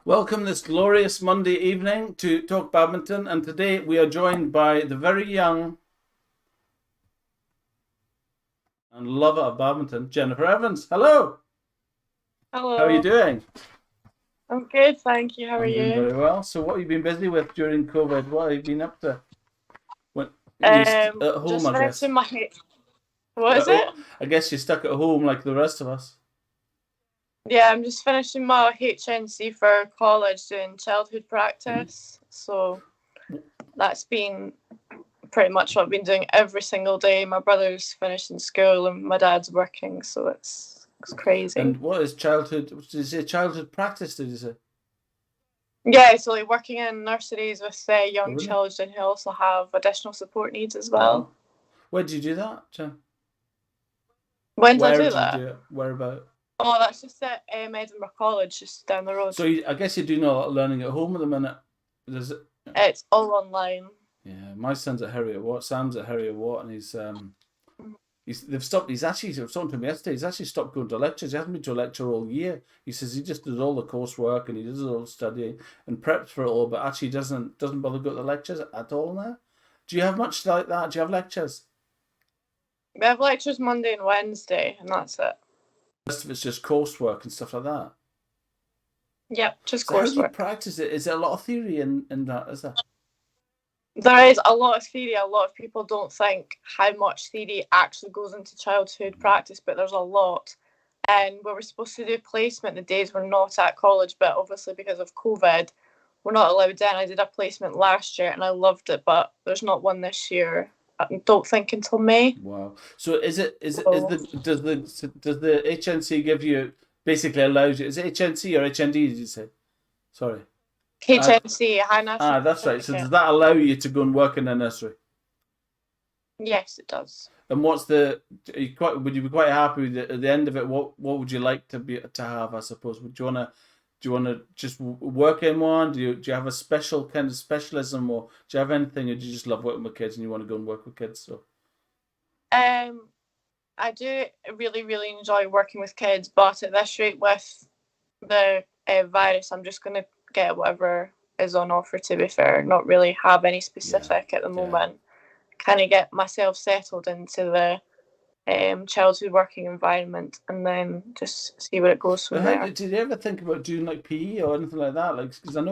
Welcome this glorious Monday evening to Talk Badminton, and today we are joined by the very young and lover of badminton, Jennifer Evans. Hello, how are you Hello. doing? I'm good, thank you. How are I'm doing you? very well. So, what have you been busy with during COVID? What have you been up to? When you at home, Just I guess. finishing my what is it? I guess you're stuck at home like the rest of us. Yeah, I'm just finishing my HNC for college doing childhood practice. So that's been pretty much what I've been doing every single day. My brother's finishing school and my dad's working, so it's crazy. And what is childhood? Did you say childhood practice? Did you say? Yeah, so like working in nurseries with Oh, young really? children who also have additional support needs as well. Wow. Where did you do that, Jen? When did I Where do did you that? do it? Where about? Oh, that's just at Edinburgh College, just down the road. So I guess you're doing a lot of learning at home at the minute. Does it? It's all online. Yeah, my son's at Harriet Watt. Sam's at Harriet Watt, and they've stopped. He was talking to me yesterday. He's actually stopped going to lectures. He hasn't been to a lecture all year. He says he just does all the coursework and he does all the studying and preps for it all, but actually doesn't bother going to lectures at all now. Do you have much like that? Do you have lectures? We have lectures Monday and Wednesday, and that's it. The rest of it's just coursework and stuff like that. Yep, just So how do you coursework. practice it? Is there a lot of theory in that? Is there? There is a lot of theory. A lot of people don't think how much theory actually goes into childhood practice, but there's a lot. And we were supposed to do placement the days we're not at college, but obviously because of COVID, we're not allowed in. I did a placement last year and I loved it, but there's not one this year. I don't think until May. Wow. So is So the does the HNC give you basically allows you? Is it HNC or HND? Did you say? Sorry. Uh, HNC, High National that's right. So does Certificate. that allow you to go and work in a nursery? Yes, it does. And what's the? Are you quite? Would you be quite happy with it, at the end of it? What would you like to have? I suppose. Would you wanna? Do you want to just work in one? Do you have a special kind of specialism, or do you have anything, or do you just love working with kids and you want to go and work with kids? So Um, I do really, really enjoy working with kids, but at this rate with the virus, I'm just going to get whatever is on offer, to be fair, not really have any yeah, specific at the yeah. moment. Kind of get myself settled into the childhood working environment and then just see where it goes But from how, there. did you ever think about doing like PE or anything like that? Like, because I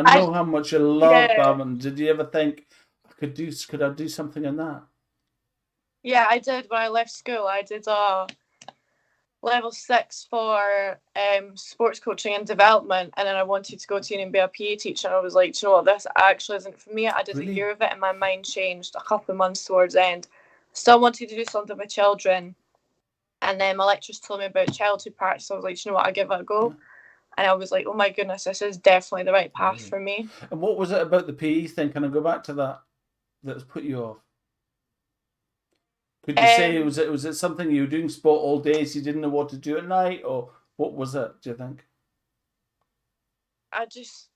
I, know how much you love yeah, badminton. Did you ever think could I do something in that? yeah, I did when I left school. I did a level 6 for sports coaching and development, and then I wanted to go to uni and be a PE teacher. And I was like, do you know what, this actually isn't for me. I did a Really? year of it, and my mind changed a couple of months towards the end. Still wanted to do something with children, and then my lecturers told me about childhood practice. So I was like, do you know what, I give it a go. And I was like, oh my goodness, this is definitely the right path Brilliant. for me. And what was it about the PE thing? Can I go back to that? That's put you off? Could you say Um, was it something you were doing sport all day, so you didn't know what to do at night, or what was it? Do you think? I just,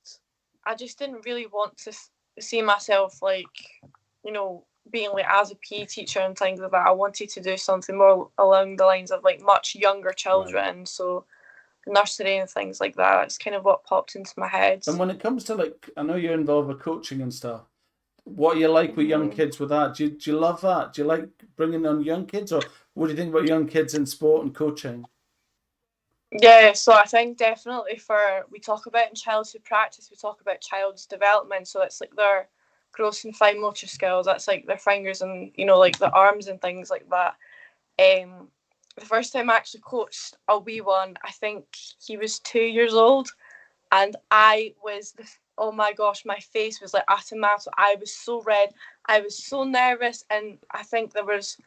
I just didn't really want to see myself like, you know, being like as a PE teacher and things like that. I wanted to do something more along the lines of like much younger Right. children, so nursery and things like that. That's kind of what popped into my head. And when it comes to like, I know you're involved with coaching and stuff. What you like with young Mm-hmm. kids with that? Do you love that? Do you like bringing on young kids, or what do you think about young kids in sport and coaching? Yeah, so I think definitely for we talk about in childhood practice, we talk about child's development. So it's like their gross and fine motor skills. That's like their fingers and like the arms and things like that. Um, the first time I actually coached a wee one, I think he was 2 years old, and I was oh my gosh, my face was like a tomato. I was so red. I was so nervous, and I think there was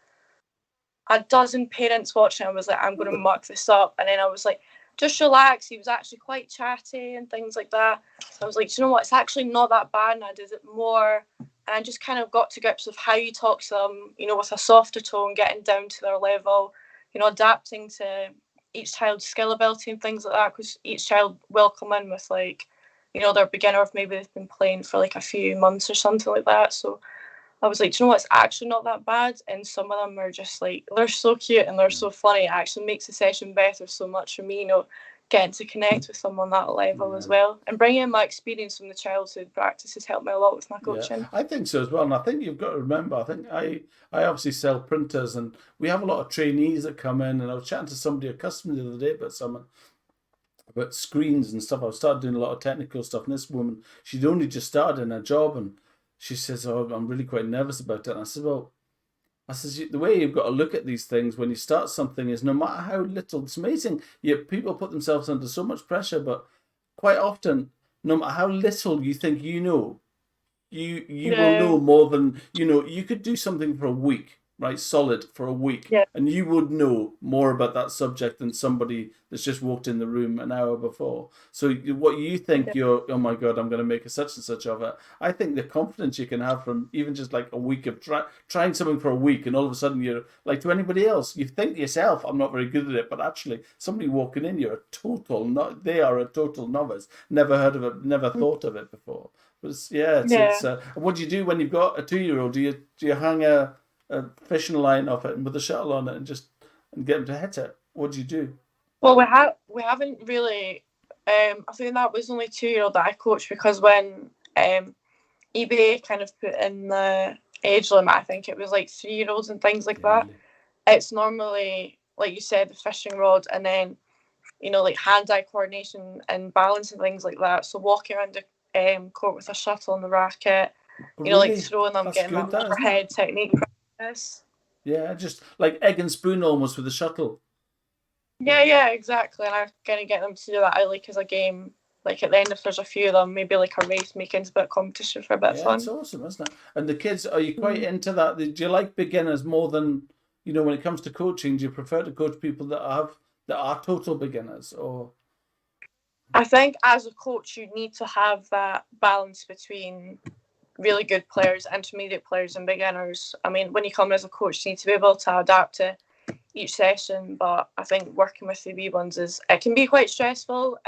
a dozen parents watching. I was like, I'm going to muck this up. And then I was like, just relax. He was actually quite chatty and things like that. So I was like, you know what? It's actually not that bad. And I did it more. And I just kind of got to grips with how you talk to them, with a softer tone, getting down to their level, adapting to each child's skill ability and things like that. Because each child will come in with like, they're a beginner, if maybe they've been playing for like a few months or something like that. So I was like, do you know what? It's actually not that bad. And some of them are just like, they're so cute and they're Yeah. so funny. It actually makes the session better so much for me, getting to connect with someone that level as well, and bringing in my experience from the childhood practice has helped me a lot with my coaching. Yeah, I think so as well. And I think you've got to remember, I think I obviously sell printers, and we have a lot of trainees that come in. And I was chatting to somebody, a customer the other day, about screens and stuff. I started doing a lot of technical stuff. And this woman, she'd only just started in her job, and she says, "Oh, I'm really quite nervous about it." And I said, "Well," I says, "the way you've got to look at these things when you start something is no matter how little, it's amazing. Yeah, people put themselves under so much pressure, but quite often, no matter how little you think you know, you will know more than you could do something for a week, right, solid for a week, and you would know more about that subject than somebody that's just walked in the room an hour before. So what you think you're, oh my god, I'm going to make a such and such of it, I think the confidence you can have from even just like a week of trying something for a week, and all of a sudden you're like, to anybody else, you think to yourself, I'm not very good at it, but actually somebody walking in, they are a total novice, never heard of it, never thought of it before. But it's what do you do when you've got a 2-year-old? Do you hang a fishing line off it and with a shuttle on it and get them to hit it? What do you do? Well, we haven't really. I think that was only 2-year-old that I coached, because when EBA kind of put in the age limit, I think it was like 3-year-olds and things like that. It's normally, like you said, the fishing rod, and then like hand-eye coordination and balance and things like that. So walking around the court with a shuttle on the racket, like throwing them, getting that overhead technique practice. Yeah, just like egg and spoon almost with a shuttle. Yeah, exactly. And I kind of get them to do that. I like as a game, like at the end, if there's a few of them, maybe like a race making a bit of competition for a bit of fun. It's awesome, isn't it? And the kids, are you quite into that? Do you like beginners more than, when it comes to coaching, do you prefer to coach people that are total beginners, or? I think as a coach, you need to have that balance between really good players, intermediate players, and beginners. I mean, when you come as a coach, you need to be able to adapt to each session. But I think working with the wee ones it can be quite stressful.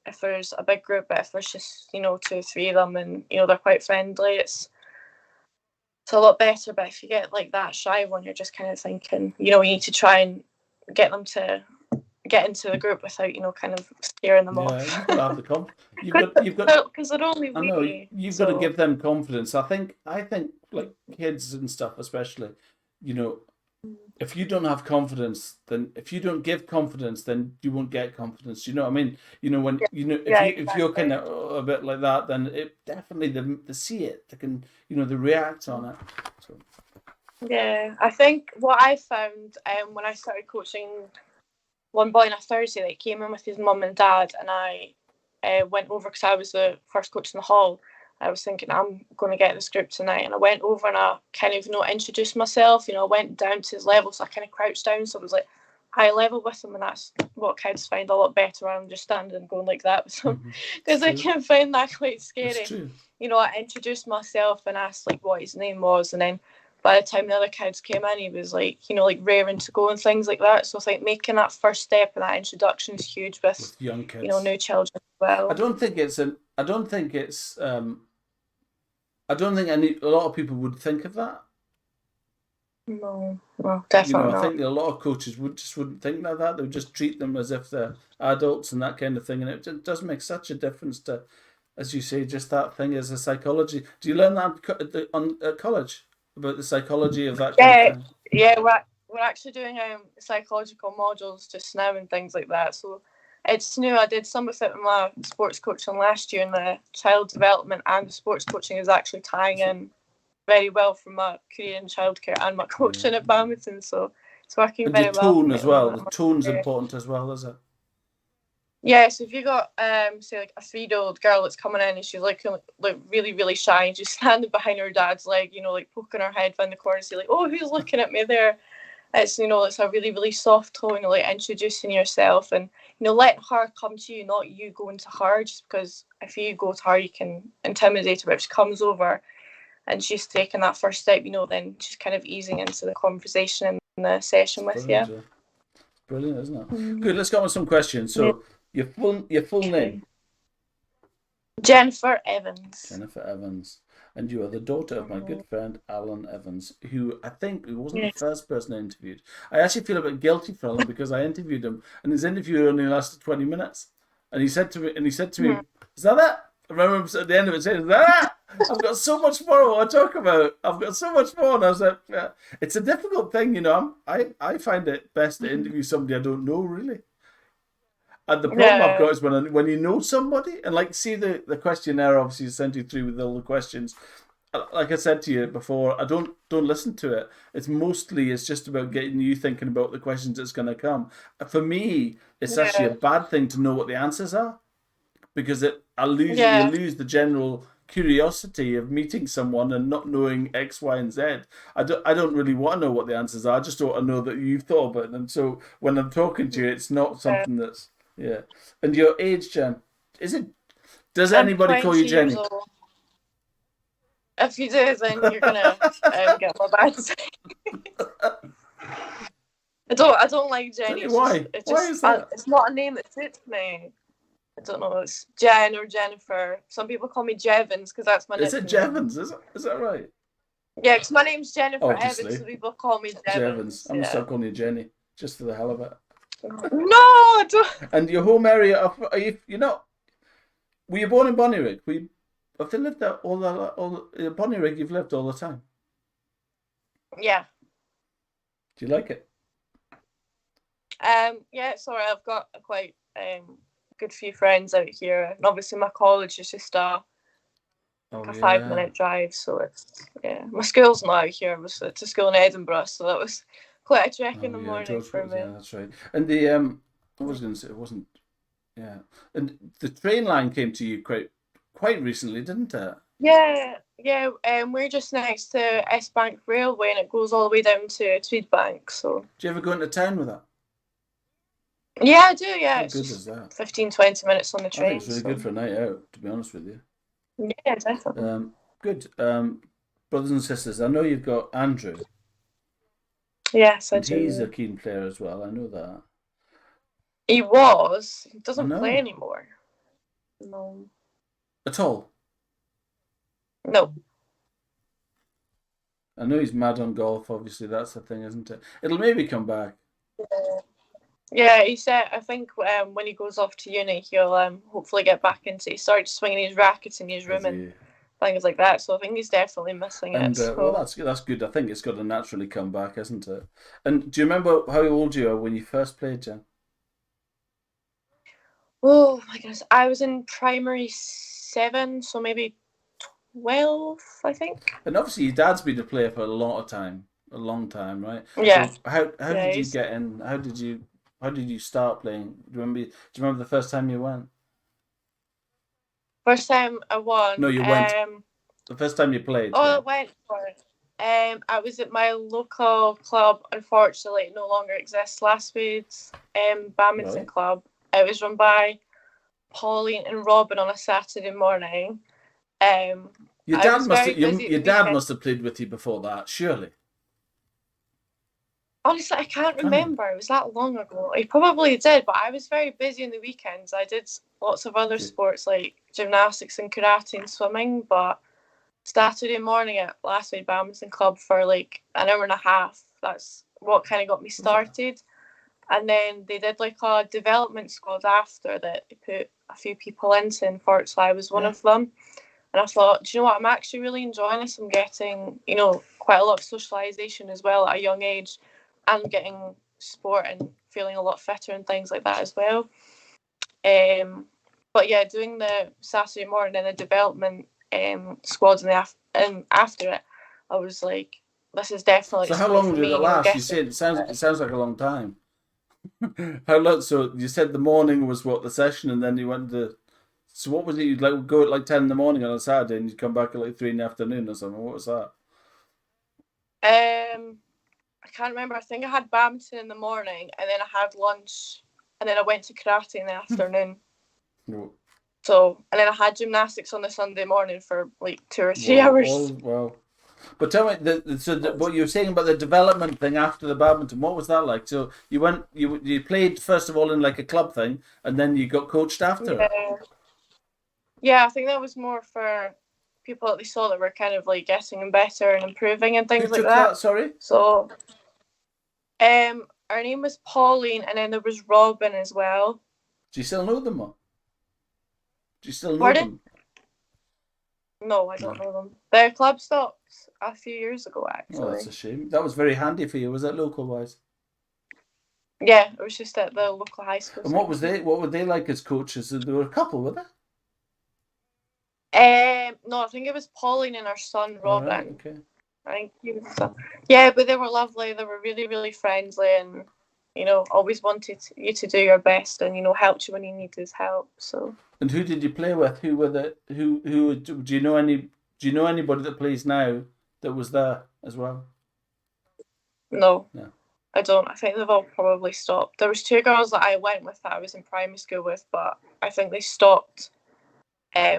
If there's a big group, but if there's just 2 or 3 of them, and they're quite friendly, it's a lot better. But if you get like that shy one, you're just kind of thinking, you need to try and get them to get into the group without kind of scaring them off. You've got to have the confidence. You've got because they're only wee. I know you've got to give them confidence. I think like kids and stuff, especially, if you don't have confidence, then if you don't give confidence, then you won't get confidence. You know what I mean? When if you're kind of a bit like that, then it definitely they see it. They can they react on it. So. Yeah, I think what I found when I started coaching. One boy on a Thursday that came in with his mum and dad, and I went over because I was the first coach in the hall. I was thinking, I'm going to get this group tonight, and I went over and I kind of introduced myself. I went down to his level, so I kind of crouched down, so I was like high level with him, and that's what kids find a lot better rather than just standing and going like that with them, because I can find that quite scary. I introduced myself and asked like what his name was, and then by the time the other kids came in, he was like, like raring to go and things like that. So I think making that first step and that introduction is huge with young kids, new children as well. I don't think a lot of people would think of that. No, definitely not. I think a lot of coaches wouldn't think like that. They would just treat them as if they're adults and that kind of thing. And it does make such a difference to, as you say, just that thing as a psychology. Do you learn that at college? About the psychology of that kind of thing? Yeah, we're actually doing psychological modules just now and things like that. So it's new. I did some of it with my sports coaching last year, and the child development and the sports coaching is actually tying in very well from my career in childcare and my coaching at badminton. So it's working very well. And the tone as well. The tone's important as well, is it? Yeah, so if you got say like a 3-year-old girl that's coming in and she's like really, really shy and she's standing behind her dad's leg, like poking her head down the corner, say like, oh, who's looking at me there? It's it's a really, really soft tone, like introducing yourself and letting her come to you, not you going to her, just because if you go to her you can intimidate her. But if she comes over and she's taking that first step, then she's kind of easing into the conversation and the session with you. Brilliant, isn't it? Good, let's go on with some questions. So your full name? Jennifer Evans. Jennifer Evans. and you are the daughter of my good friend Alan Evans, who I think he wasn't the Yes. first person I interviewed. I actually feel a bit guilty for Alan because I interviewed him, and his interview only lasted 20 minutes. And he said to me, "Is that it?" I remember him at the end of it saying, "Is that it? I've got so much more I want to talk about. I've got so much more." And I was like, yeah. It's a difficult thing, you know. I find it best to interview somebody I don't know, really. And the problem I've Yeah. got is when you know somebody, and like, see the questionnaire obviously sent you through with all the questions. Like I said to you before, I don't listen to it. It's just about getting you thinking about the questions that's going to come. For me, it's actually a Yeah. bad thing to know what the answers are because you Yeah. lose the general curiosity of meeting someone and not knowing X, Y, and Z. I don't really want to know what the answers are. I just want to know that you've thought about them. So when I'm talking to you, it's not Yeah. something that's yeah. And your age, Jen, is it? Does I'm anybody call you 20 years Jenny? old. If you do, then you're gonna get my bad side. I don't like Jenny. Really? Why? Why is that? It's not a name that suits me. I don't know. It's Jen or Jennifer. Some people call me Jevons because that's my Is it nickname. Jevons? Is that right? Yeah, because my name's Jennifer Obviously. Evans, so people call me Jevons. Jevons. I'm gonna start calling you Jenny just for the hell of it. No, I don't. And your home area of you know, were you born in Bonnyrigg? Have they lived there all in Bonnyrigg? You've lived all the time. Yeah. Do you like it? Yeah, it's alright. I've got a quite good few friends out here, and obviously my college is just a 5-minute drive, so it's my school's not out here. It's a school in Edinburgh, so that was quite a trek in the morning for me. Yeah, that's right. And the I was going to say it wasn't. Yeah, and the train line came to you quite recently, didn't it? Yeah. We're just next to S Bank Railway, and it goes all the way down to Tweedbank. So. Do you ever go into town with that? Yeah, I do. Yeah, How it's good just is that? 15-20 minutes on the I train. think it's really good for a night out, to be honest with you. Yeah, definitely. Good. Brothers and sisters, I know you've got Andrew. Yes, I And do. he's a keen player as well. I know that. He was. He doesn't I know. play anymore. No. At all. No. I know he's mad on golf. Obviously, that's the thing, isn't it? It'll maybe come back. Yeah, he said. I think when he goes off to uni, he'll hopefully get back into. He started swinging his racket in his room and things like that. So I think he's definitely missing it. So. Well, that's good. I think it's got to naturally come back, isn't it? And do you remember how old you were when you first played, Jen? Oh my goodness, I was in primary 7, so maybe 12, I think. And obviously, your dad's been a player for a long time, right? Yeah. So how did you get in? How did you start playing? Do you remember the first time you went? First time I won. No, you went. The first time you played. Oh, I went for it. I was at my local club. Unfortunately, it no longer exists. Lastwood's Badminton Club. It was run by Pauline and Robin on a Saturday morning. Your dad must have played with you before that, surely. Honestly, I can't remember. It was that long ago. He probably did, but I was very busy on the weekends. I did lots of other sports like gymnastics and karate and swimming, but Saturday morning at Lastwood Badminton Club for like an hour and a half. That's what kind of got me started. And then they did like a development squad after that. They put a few people into, and unfortunately I was one of them. And I thought, do you know what? I'm actually really enjoying this. I'm getting, quite a lot of socialisation as well at a young age. And getting sport and feeling a lot fitter and things like that as well. But yeah, doing the Saturday morning and the development squads and after it, I was like, this is definitely. So how long did it last? You said it sounds like a long time. How long? So you said the morning was what the session, and then you went to. So what was it? You'd like go at like 10 in the morning on a Saturday, and you'd come back at like 3 in the afternoon or something. What was that? I can't remember. I think I had badminton in the morning, and then I had lunch, and then I went to karate in the afternoon. No. So, and then I had gymnastics on the Sunday morning for like 2 or 3 hours. Well, but tell me, what you were saying about the development thing after the badminton, what was that like? So you played first of all in like a club thing, and then you got coached after it. Yeah, I think that was more for people that they saw that were kind of like getting better and improving and things Who like took that. that? Sorry. So, her name was Pauline, and then there was Robin as well. Do you still know them? Or? Do you still know Pardon? them? No, I don't know them. The club stopped a few years ago, actually. Oh, that's a shame. That was very handy for you. Was that local wise? Yeah, it was just at the local high school. And what were they like as coaches? There were a couple, were there? No, I think it was Pauline and her son Robin. Right, okay. I think he was the son. Yeah, but they were lovely. They were really, really friendly, and always wanted you to do your best, and helped you when you needed help. So. And who did you play with? Who were who do you know any? Do you know anybody that plays now that was there as well? No. No. I don't. I think they've all probably stopped. There was 2 girls that I went with that I was in primary school with, but I think they stopped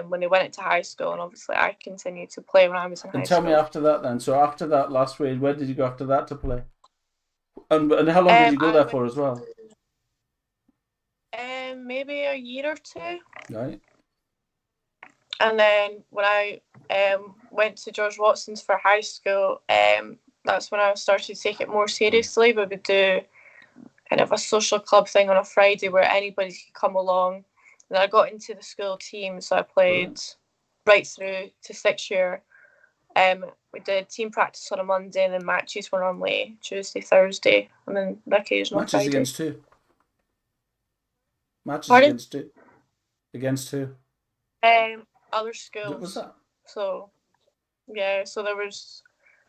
when they went into high school, and obviously I continued to play when I was in high school. And tell me after that then. So after that last week, where did you go after that to play? And how long did you go there for as well? Maybe a year or 2. Right. And then when I went to George Watson's for high school, that's when I started to take it more seriously. We would do kind of a social club thing on a Friday where anybody could come along. And I got into the school team, so I played right through to 6th year. We did team practice on a Monday, and then matches were normally Tuesday, Thursday, and then the occasional matches Friday. Against who? Matches Pardon? Against who? Against who? Other schools. What was that? So, yeah, so there was,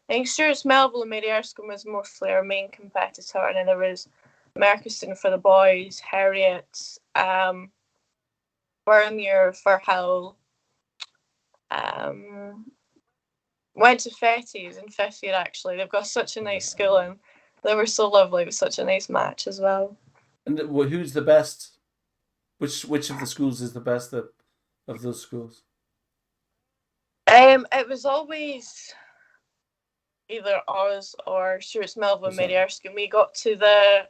I think Stuart's Melville and Mary Erskine was mostly our main competitor, and then there was Merchiston for the boys, Harriet, Boroughmuir for Hull, went to Fetties in 5th year actually. They've got such a nice school, and they were so lovely. It was such a nice match as well. And who's the best? Which of the schools is the best of those schools? It was always either ours or Stuart's Melville and Mary Erskine. We got to the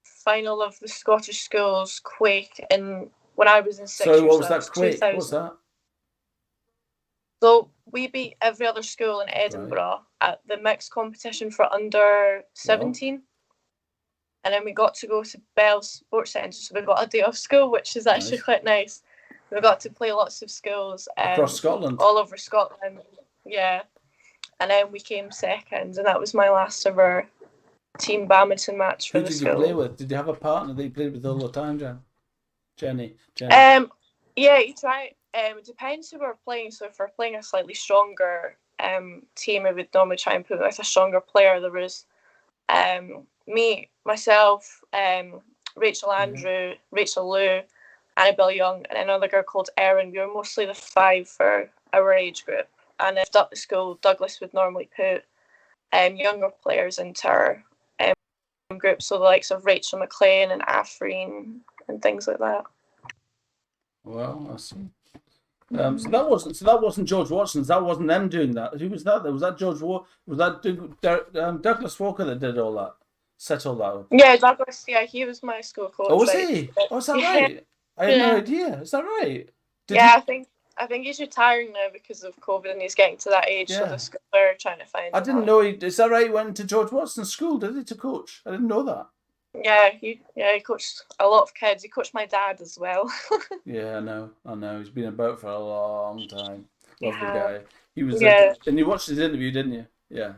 final of the Scottish Schools Quake when I was in 6th year. So what was that Quake? What was that? So we beat every other school in Edinburgh at the mixed competition for under 17. Wow. And then we got to go to Bell Sports Centre, so we got a day off school, which is actually quite nice. We got to play lots of schools across Scotland, all over Scotland. Yeah, and then we came second, and that was my last ever team badminton match for the school. Who did you play with? Did you have a partner that you played with all the time, Jenny? Yeah, you try. It depends who we're playing. So if we're playing a slightly stronger team, we would normally try and put with a stronger player. There was me, myself, Rachel Andrew, Rachel Lou, Annabelle Young, and another girl called Erin. We were mostly the 5 for our age group. And if up the school, Douglas would normally put younger players into our group, so the likes of Rachel McLean and Afreen and things like that. Well, I see. So that wasn't George Watson's. That wasn't them doing that. Who was that? Was that George? Was that Douglas Walker that did all that? Set all that up? Yeah, Douglas. Yeah, he was my school coach. Oh, was he? Oh, is that right? I had no idea. Is that right? I think he's retiring now because of COVID, and he's getting to that age. So the school are trying to find. I didn't know. Is that right? He went to George Watson's school, did he, to coach? I didn't know that. Yeah, he coached a lot of kids. He coached my dad as well. Yeah, I know. He's been about for a long time. Lovely guy. He was. And you watched his interview, didn't you? Yeah.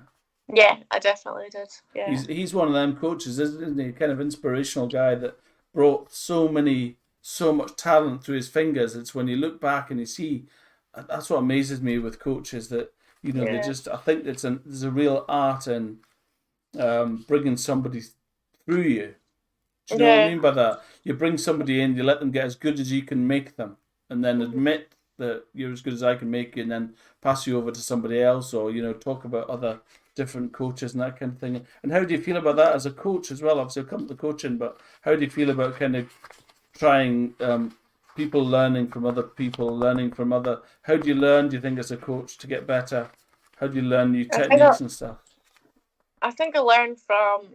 Yeah, I definitely did. Yeah. He's one of them coaches, isn't he? Kind of inspirational guy that brought so much talent through his fingers. It's when you look back and you see. That's what amazes me with coaches, that they just. I think there's a real art in bringing somebody through you. Do you know what I mean by that? You bring somebody in, you let them get as good as you can make them, and then admit that you're as good as I can make you, and then pass you over to somebody else, or talk about other different coaches and that kind of thing. And how do you feel about that as a coach as well? Obviously, I'll come to the coaching, but how do you feel about kind of trying people learning from other people, how do you learn, do you think, as a coach to get better? How do you learn new techniques and stuff? I think I learned from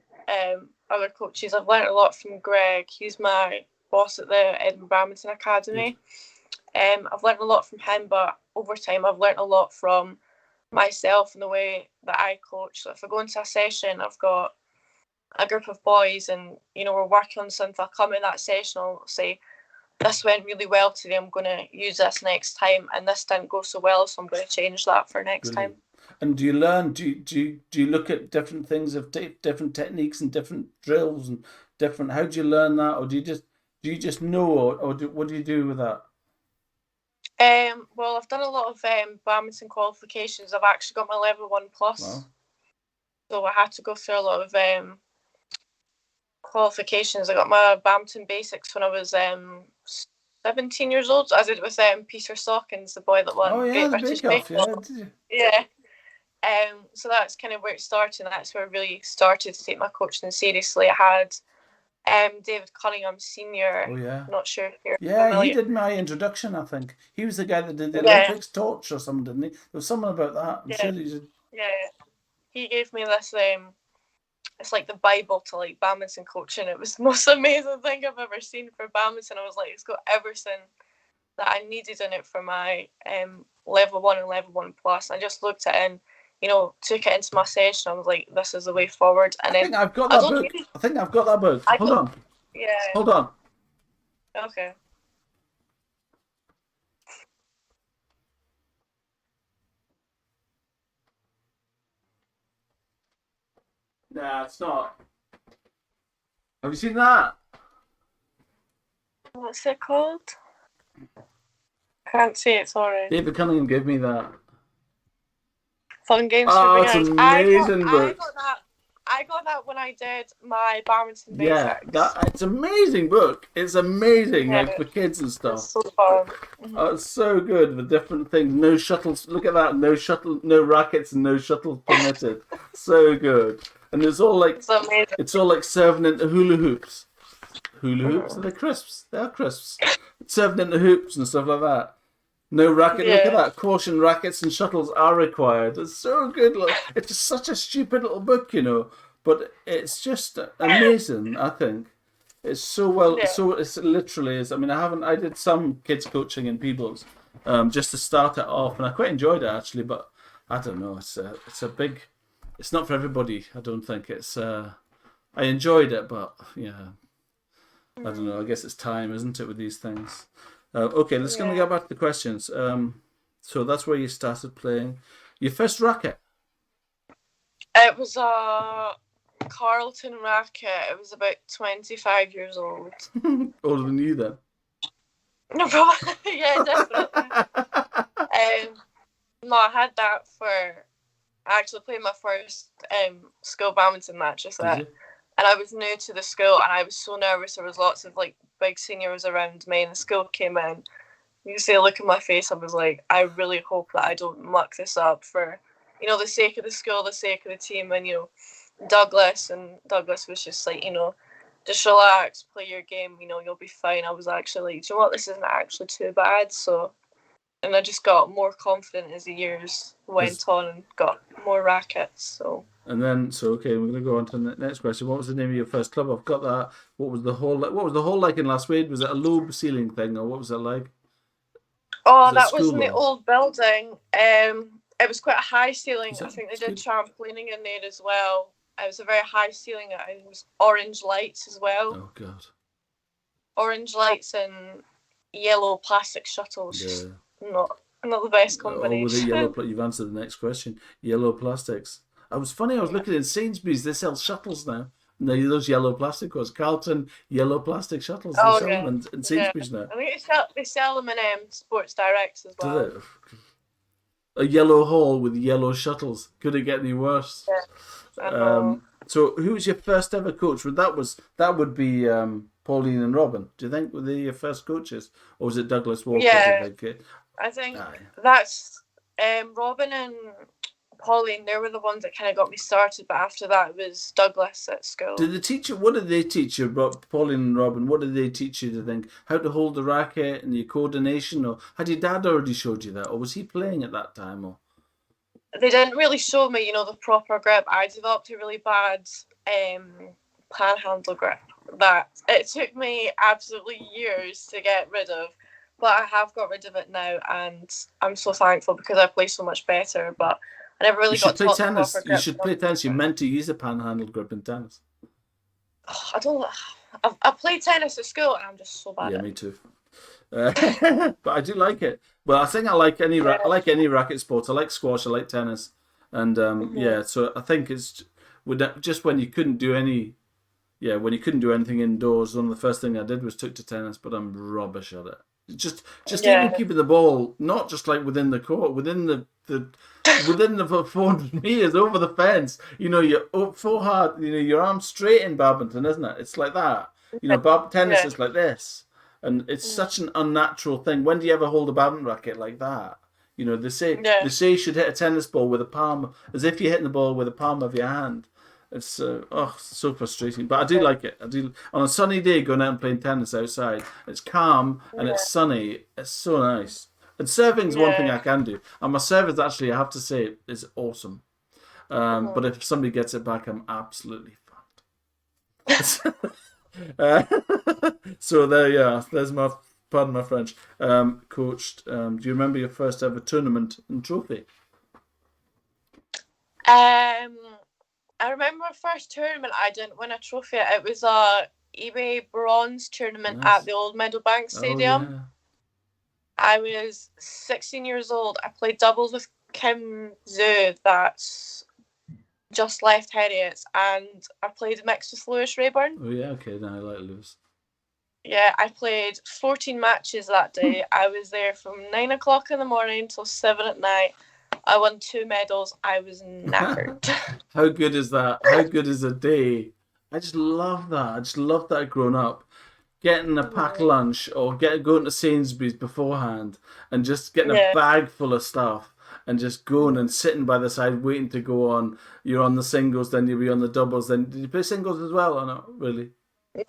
other coaches. I've learned a lot from Greg. He's my boss at the Edinburgh Badminton Academy. I've learned a lot from him, but over time, I've learnt a lot from myself and the way that I coach. So if I go into a session, I've got a group of boys and, we're working on something. I'll come in that session, I'll say, this went really well today, I'm going to use this next time, and this didn't go so well, so I'm going to change that for next Brilliant. time. And do you learn? Do you look at different things of different techniques and different drills and different? How do you learn that, or do you just know, or what do you do with that? Well, I've done a lot of badminton qualifications. I've actually got my level 1 plus, Wow. so I had to go through a lot of qualifications. I got my badminton basics when I was 17 years old. I did it with Peter Sawkins, the boy that won Oh yeah, Great the British Bake Off. Bake Off. Yeah, did you? Yeah. So that's kind of where it started, and that's where I really started to take my coaching seriously. I had David Cunningham Senior. Oh yeah. Not sure if you're Yeah, familiar. he did my introduction, I think. He was the guy that did the Yeah. Olympics torch or something, didn't he? There was something about that. I'm sure he did. Yeah. He gave me this it's like the Bible to like badminton coaching. It was the most amazing thing I've ever seen for badminton. I was like, it's got everything that I needed in it for my level 1 and level 1 plus. I just looked at it and took it into my session. I was like, this is the way forward. And I think I've got that book. I think I've got that book. Hold on. Yeah. Hold on. Okay. Nah, it's not. Have you seen that? What's it called? Can't see it, sorry. David Cunningham gave me that. Fun Games Oh, for it's Beginners. amazing book. I got that when I did my badminton basics. Yeah, it's an amazing book. It's amazing, like for kids and stuff. It's so fun. Oh, it's so good with different things. No shuttles. Look at that. No rackets, and no shuttles permitted. So good. And it's all like it's all like serving into hula hoops. Hula hoops? Are they crisps? They are crisps. Serving into hoops and stuff like that. No racket. Yeah. Look at that. Caution, rackets and shuttles are required. It's so good. Look, it's just such a stupid little book, but it's just amazing. I think it's so well. Yeah. So it's literally is. I mean, I did some kids coaching in Peebles, just to start it off, and I quite enjoyed it actually. But I don't know. It's a big. It's not for everybody. I don't think it's. I enjoyed it, but yeah. I don't know. I guess it's time, isn't it, with these things? Okay, let's gonna get back to the questions. So that's where you started playing. Your first racket? It was a Carlton racket. It was about 25 years old. Older than you then? No problem. Yeah, definitely. No, I had that I actually played my first school badminton match with that. And I was new to the school, and I was so nervous. There was lots of like big seniors around me, and the school came in. You see a look in my face. I was like, I really hope that I don't muck this up for, the sake of the school, the sake of the team, and Douglas was just like, just relax, play your game. You'll be fine. I was actually like, do you know what? This isn't actually too bad. So, and I just got more confident as the years went on and got more rackets. So. And then, okay, we're going to go on to the next question. What was the name of your first club? I've got that. What was the hall like in Last Wade? Was it a low ceiling thing, or what was it like? Oh, that was in the old building. It was quite a high ceiling. I think they did trampolining in there as well. It was a very high ceiling. It was orange lights as well. Oh God. Orange lights and yellow plastic shuttles. Yeah. Not the best combination. Oh, with the yellow. You've answered the next question. Yellow plastics. I was looking at Sainsbury's. They sell shuttles now. Those yellow plastic ones. Carlton yellow plastic shuttles. They sell them in Sainsbury's now. I think they sell them in Sports Directs as well. Do they? A yellow hall with yellow shuttles. Could it get any worse? Yeah. So who was your first ever coach? That would be Pauline and Robin. Do you think were they your first coaches, or was it Douglas Walker? Yeah, I think that's Robin and Pauline. They were the ones that kind of got me started, but after that it was Douglas at school. What did they teach you, Pauline and Robin? What did they teach you to think? How to hold the racket and your coordination? Or had your dad already showed you that, or was he playing at that time? Or they didn't really show me, the proper grip. I developed a really bad panhandle grip that it took me absolutely years to get rid of. but I have got rid of it now, and I'm so thankful because I play so much better. But I never really You got should play taught the tennis. proper You grip. should play tennis. You're meant to use a panhandle grip in tennis. I don't. I played tennis at school, and I'm just so bad Yeah, at me it. too. But I do like it. Well, I think I like any I like any racket sports. I like squash. I like tennis, and yeah. So I think it's just when you couldn't do any. Yeah, when you couldn't do anything indoors, one of the first thing I did was took to tennis, but I'm rubbish at it. Just even Yeah. keeping the ball, not just like within the court, within the 400 meters over the fence. You know, you're up full hard. You know, your arms straight in badminton, isn't it? It's like that. You know, tennis Yeah. is like this, and it's such an unnatural thing. When do you ever hold a badminton racket like that? You know, they say you should hit a tennis ball with a palm, as if you're hitting the ball with the palm of your hand. It's so frustrating, but I do like it. I do on a sunny day going out and playing tennis outside. It's calm and it's sunny. It's so nice. And serving's one thing I can do. And my serve is actually, I have to say, is awesome. But if somebody gets it back, I'm absolutely fucked. So there's my pardon my French. Coached. Do you remember your first ever tournament and trophy? I remember my first tournament. I didn't win a trophy. It was a EBA bronze tournament at the old Meadowbank Stadium. Oh, yeah. I was 16 years old. I played doubles with Kim Zhu, that's just left Heriots, and I played mixed with Lewis Rayburn. Oh yeah, okay. Now I like Lewis. Yeah, I played 14 matches that day. I was there from 9 o'clock in the morning till 7 at night. I won 2 medals. I was knackered. How good is that? How good is a day? I just love that. I just love that growing up. Getting a packed lunch or going to Sainsbury's beforehand and just getting a bag full of stuff and just going and sitting by the side waiting to go on. You're on the singles, then you'll be on the doubles. Then did you play singles as well or not really?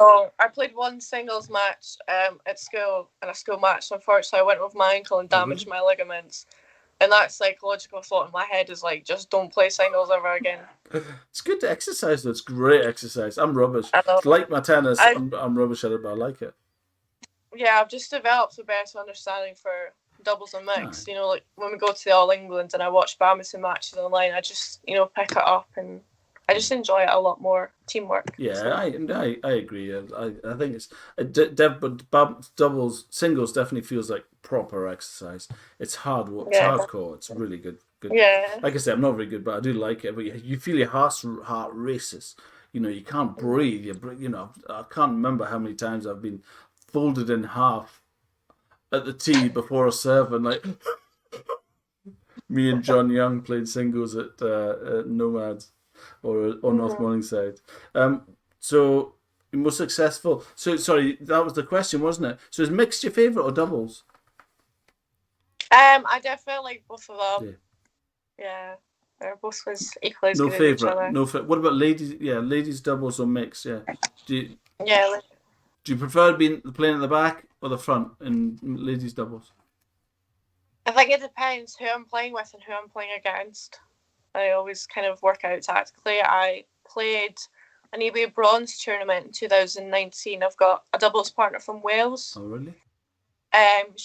No, I played one singles match at school in a school match. Unfortunately, I went with my ankle and damaged my ligaments. And that psychological thought in my head is like, just don't play singles ever again. It's good to exercise though. It's great exercise. I'm rubbish. It's like my tennis. I'm rubbish at it, but I like it. Yeah, I've just developed a better understanding for doubles and mixed. You know, like when we go to the All England and I watch badminton matches online, I just, pick it up and I just enjoy it a lot more. Teamwork. Yeah, so. I agree. I think it's but doubles singles definitely feels like proper exercise. It's hard work. It's hardcore. It's really good. Yeah. Like I said, I'm not very good, but I do like it. But you feel your heart races. You know, you can't breathe. I can't remember how many times I've been folded in half at the tee before a serve and like. Me and John Young played singles at Nomads. Or North Morningside. So most successful. So sorry, that was the question, wasn't it? So is mixed your favourite or doubles? I definitely like both of them. Yeah, they're both was equally as good as each other. No favorite. What about ladies? Yeah, ladies doubles or mixed? Yeah. Do you prefer playing at the back or the front in ladies doubles? I think it depends who I'm playing with and who I'm playing against. I always kind of work out tactically. I played an EBA bronze tournament in 2019. I've got a doubles partner from Wales. Oh, really? Who's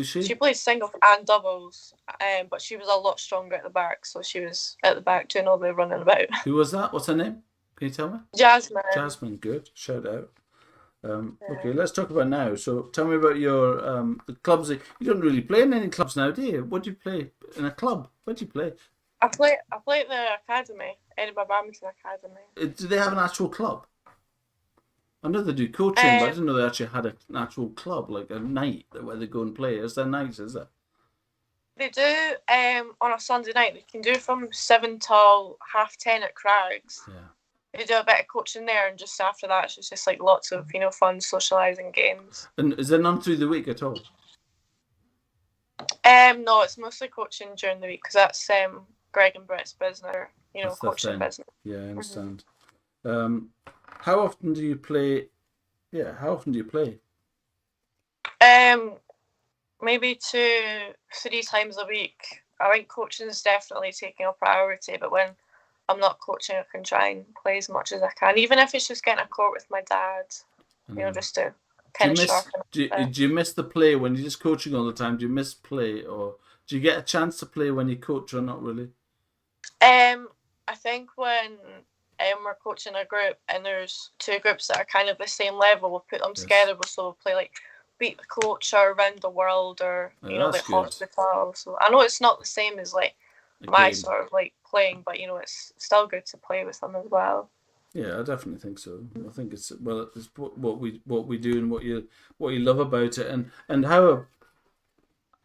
she? She plays singles and doubles, but she was a lot stronger at the back, so she was at the back doing all the running about. Who was that? What's her name? Can you tell me? Jasmine. Jasmine, good. Shout out. Okay, let's talk about now. So tell me about your the clubs. You don't really play in any clubs now, do you? What do you play in a club? What do you play? I play at the academy, Edinburgh Badminton Academy. Do they have an actual club? I know they do coaching, but I didn't know they actually had an actual club, like a night where they go and play. Is there nights, is there? They do on a Sunday night. They can do from 7 till 10:30 at Crags. Yeah. They do a bit of coaching there, and just after that, it's just like lots of fun socialising games. And is there none through the week at all? No, it's mostly coaching during the week because that's Greg and Britt's business. That's coaching business. Yeah, I understand. How often do you play? Yeah, how often do you play? Maybe 2-3 times a week. I think coaching is definitely taking a priority, but when I'm not coaching, I can try and play as much as I can, even if it's just getting a court with my dad. Just to kind of sharpen up. Do you miss the play when you're just coaching all the time? Do you miss play, or do you get a chance to play when you coach, or not really? I think when we're coaching a group and there's two groups that are kind of the same level, we'll put them together. We'll sort of play like beat the coach or around the world or like hospital. So I know it's not the same as like my sort of like playing, but it's still good to play with them as well. Yeah, I definitely think so. I think it's what we do and what you love about it, and how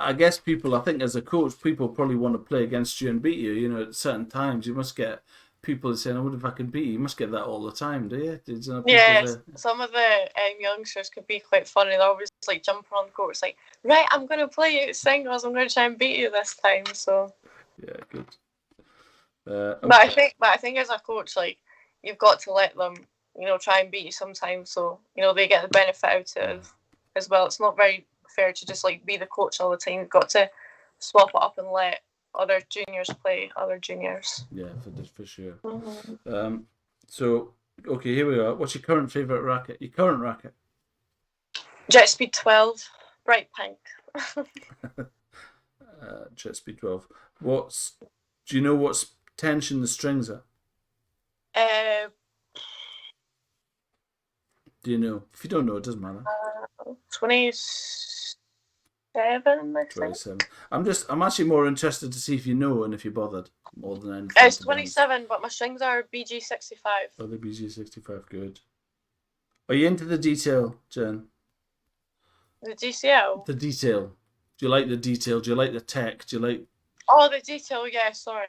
I guess people, I think as a coach, people probably want to play against you and beat you. At certain times, you must get people saying, "I wonder if I can beat you." You must get that all the time, do you? Some of the youngsters could be quite funny. They're always like jumping on the court. It's like, right, I'm going to play you singles. I'm going to try and beat you this time. So yeah, good. Okay. But I think as a coach, like you've got to let them, try and beat you sometimes. So they get the benefit out of it as well. It's not very fair to just like be the coach all the time. You've got to swap it up and let other juniors play other juniors. Yeah, for sure. Mm-hmm. So okay, here we are. What's your current favourite racket? Your current racket? Jet Speed 12, bright pink. Jet Speed 12. Do you know what tension the strings are? Do you know? If you don't know, it doesn't matter. 27, I think. 27. I'm actually more interested to see if you know and if you're bothered more than anything. It's 27, but my strings are BG65. Oh, the BG65, good. Are you into the detail, Jen? The DCL? The detail. Do you like the detail? Do you like the tech? Do you like... Oh, the detail, yeah, sorry.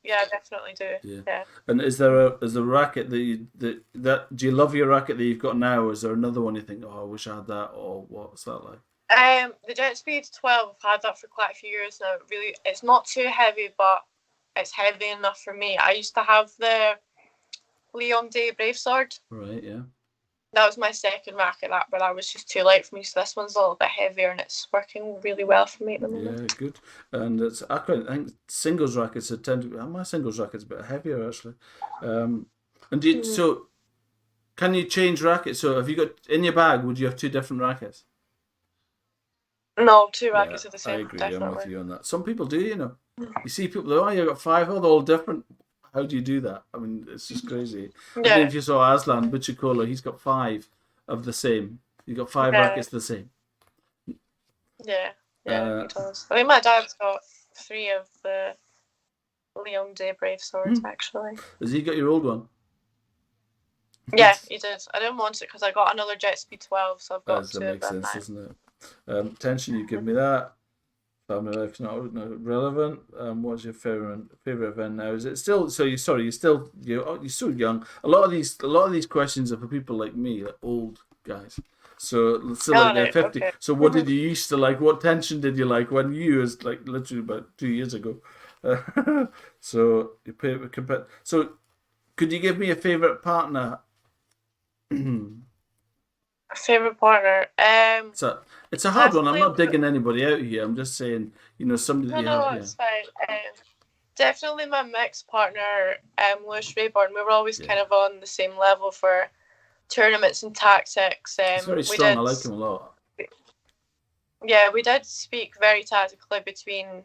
Yeah, I definitely do. Yeah. And is there a racket do you love your racket that you've got now, or is there another one you think, oh, I wish I had that, or what's that like? The Jet Speed 12, I've had that for quite a few years now. Really, it's not too heavy, but it's heavy enough for me. I used to have the Leon Day Brave Sword. Right, yeah. That was my second racket, but that was just too light for me. So this one's a little bit heavier, and it's working really well for me at the moment. Yeah, good. And I think singles rackets my singles racket's a bit heavier actually. And so can you change rackets? So have you got in your bag? Would you have two different rackets? No, two rackets are the same. I agree. Definitely. I'm with you on that. Some people do, You see people, you've got five, they're all different. How do you do that? I mean, it's just crazy. Yeah. I think if you saw Aslan Buchikola, he's got five of the same. He's got five rackets the same. Yeah, he does. I think my dad's got 3 of the Leon Day Brave Swords, actually. Has he got your old one? Yeah, he did. I didn't want it because I got another Jet Speed 12, so I've got 2 of them. That makes sense, doesn't it? Tension, you give me that. Family life's not relevant. What's your favorite event now? Is it still? So you're still young. A lot of these questions are for people like me, like old guys. So they're 50. Okay. So what did you used to like? What tension did you like when you was like literally about 2 years ago? So you pay compare. So could you give me a favorite partner? Favorite partner. So it's a hard one. I'm not digging anybody out here. I'm just saying, somebody that you have. It's fine. Definitely my mixed partner, Lewis Rayburn. We were always kind of on the same level for tournaments and tactics. He's very strong. I like him a lot. Yeah, we did speak very tactically between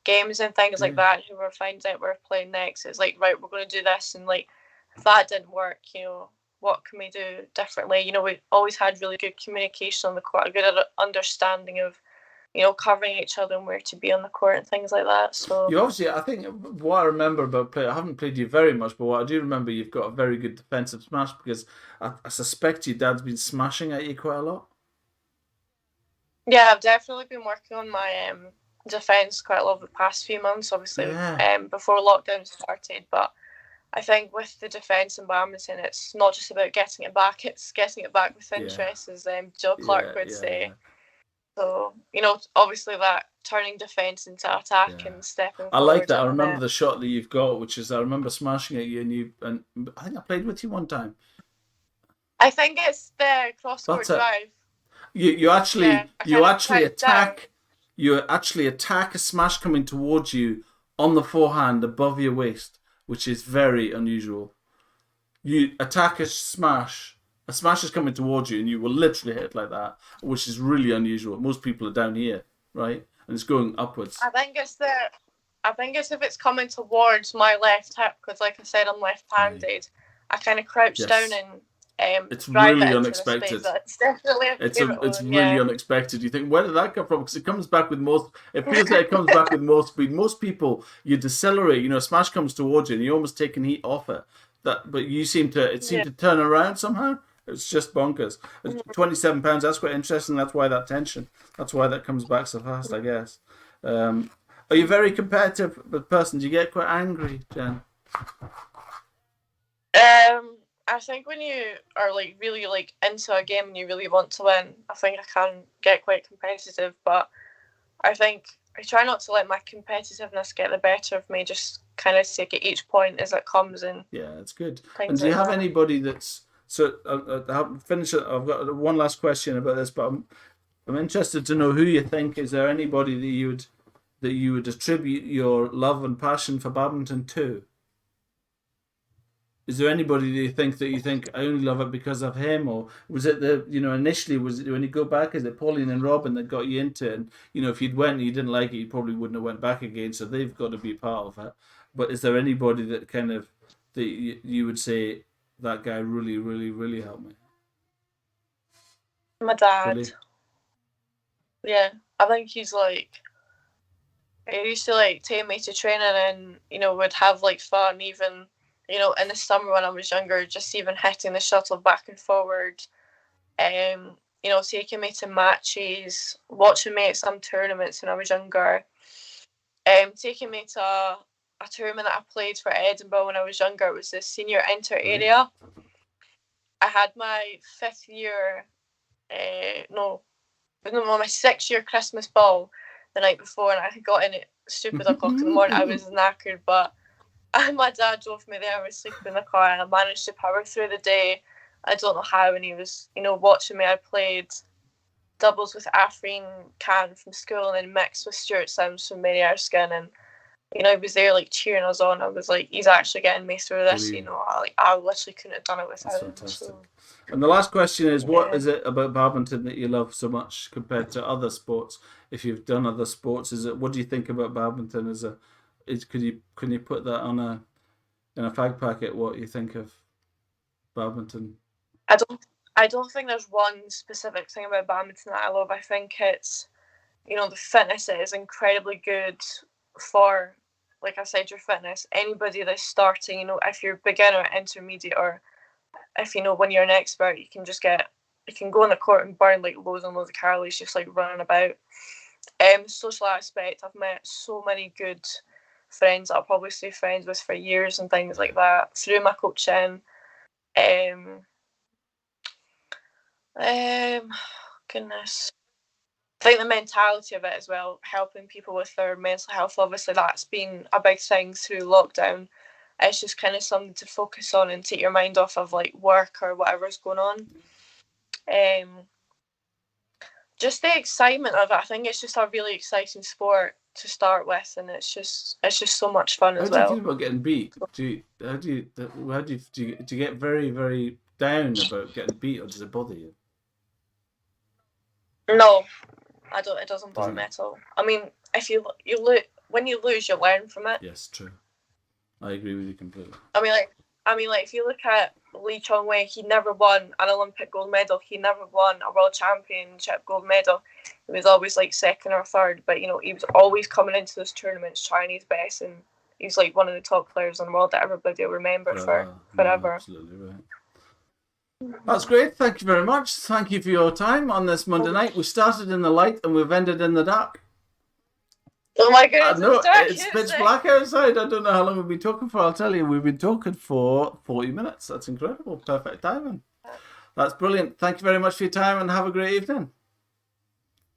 games and things like that. Who were finding out we're playing next. It's like, right, we're going to do this, and like if that didn't work, what can we do differently? We always had really good communication on the court, a good understanding of, covering each other and where to be on the court and things like that. So you obviously, I think what I remember about play, I haven't played you very much, but what I do remember, you've got a very good defensive smash because I suspect your dad's been smashing at you quite a lot. Yeah, I've definitely been working on my defense quite a lot over the past few months, obviously, before lockdown started, but I think with the defence in badminton, it's not just about getting it back, it's getting it back with interest, as Jill Clark would say. So, obviously that turning defence into attack and stepping forward. I like that. I remember the shot that you've got, which is, I remember smashing at you, and I think I played with you one time. I think it's the cross-court drive. You actually attack a smash coming towards you on the forehand above your waist, which is very unusual. You attack a smash A smash is coming towards you and you will literally hit like that, which is really unusual. Most people are down here, right? And it's going upwards. I think it's if it's coming towards my left hip, because like I said, I'm left-handed. I kind of crouch down and it's drive really it into unexpected. The space. It's definitely it's really unexpected. You think, where did that come from? Because it comes back with most. It feels like it comes back with more speed. Most people, you decelerate. You know, a smash comes towards you, and you're almost taking heat off it. But you seem to. It seemed to turn around somehow. It's just bonkers. £27. That's quite interesting. That's why that tension. That's why that comes back so fast, I guess. Are you a very competitive person? Do you get quite angry, Jen? I think when you are like really like into a game and you really want to win, I think I can get quite competitive. But I think I try not to let my competitiveness get the better of me. Just kind of take it each point as it comes. And yeah, it's good. And do you have anybody that's I'll finish it. I've got one last question about this, but I'm interested to know who you think. Is there anybody that you would attribute your love and passion for badminton to? Is there anybody that you think I only love it because of him, or was it initially was it when you go back, is it Pauline and Robin that got you into it? And if you'd went and you didn't like it, you probably wouldn't have went back again. So they've got to be part of it. But is there anybody that kind of that you would say that guy really, really, really helped me? My dad. Really? Yeah, I think he's like. He used to like take me to training and would have like fun even. In the summer when I was younger, just even hitting the shuttle back and forward, taking me to matches, watching me at some tournaments when I was younger, taking me to a tournament that I played for Edinburgh when I was younger. It was the senior inter area. I had my 5th year, my 6th year Christmas ball the night before, and I got in at stupid o'clock in the morning. I was knackered, but my dad drove me there. I was sleeping in the car and I managed to power through the day. I don't know how, and he was, watching me. I played doubles with Afreen Khan from school and then mixed with Stuart Sims from Mary Erskine, and he was there like cheering us on. I was like, he's actually getting me through this. I literally couldn't have done it without him. So. And the last question is, what is it about badminton that you love so much compared to other sports? If you've done other sports, what do you think about badminton can you put that in a fag packet? What you think of badminton? I don't think there's one specific thing about badminton that I love. I think it's the fitness is incredibly good for, like I said, your fitness. Anybody that's starting, if you're beginner, intermediate, or if when you're an expert, you can go on the court and burn like loads and loads of calories just like running about. Social aspect, I've met so many good friends that I'll probably stay friends with for years and things like that through my coaching. Goodness. I think the mentality of it as well, helping people with their mental health, obviously that's been a big thing through lockdown. It's just kind of something to focus on and take your mind off of like work or whatever's going on. Just the excitement of it. I think it's just a really exciting sport to start with, and it's just so much fun as well. How do you feel about getting beat? Do you get very, very down about getting beat, or does it bother you? No, I don't. It doesn't bother me at all. I mean, if you when you lose, you learn from it. Yes, true. I agree with you completely. I mean, if you look at Lee Chong-wei, he never won an Olympic gold medal. He never won a world championship gold medal. He was always like second or third, but he was always coming into those tournaments trying his best, and he's like one of the top players in the world that everybody will remember for forever. Absolutely right. That's great. Thank you very much. Thank you for your time on this Monday night. We started in the light and we've ended in the dark. Oh my goodness, no, it's pitch black outside. I don't know how long we've been talking for. I'll tell you, we've been talking for 40 minutes. That's incredible. Perfect timing. That's brilliant. Thank you very much for your time and have a great evening.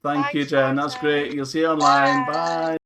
Thank you, Jen. That's great. You'll see you online. Bye.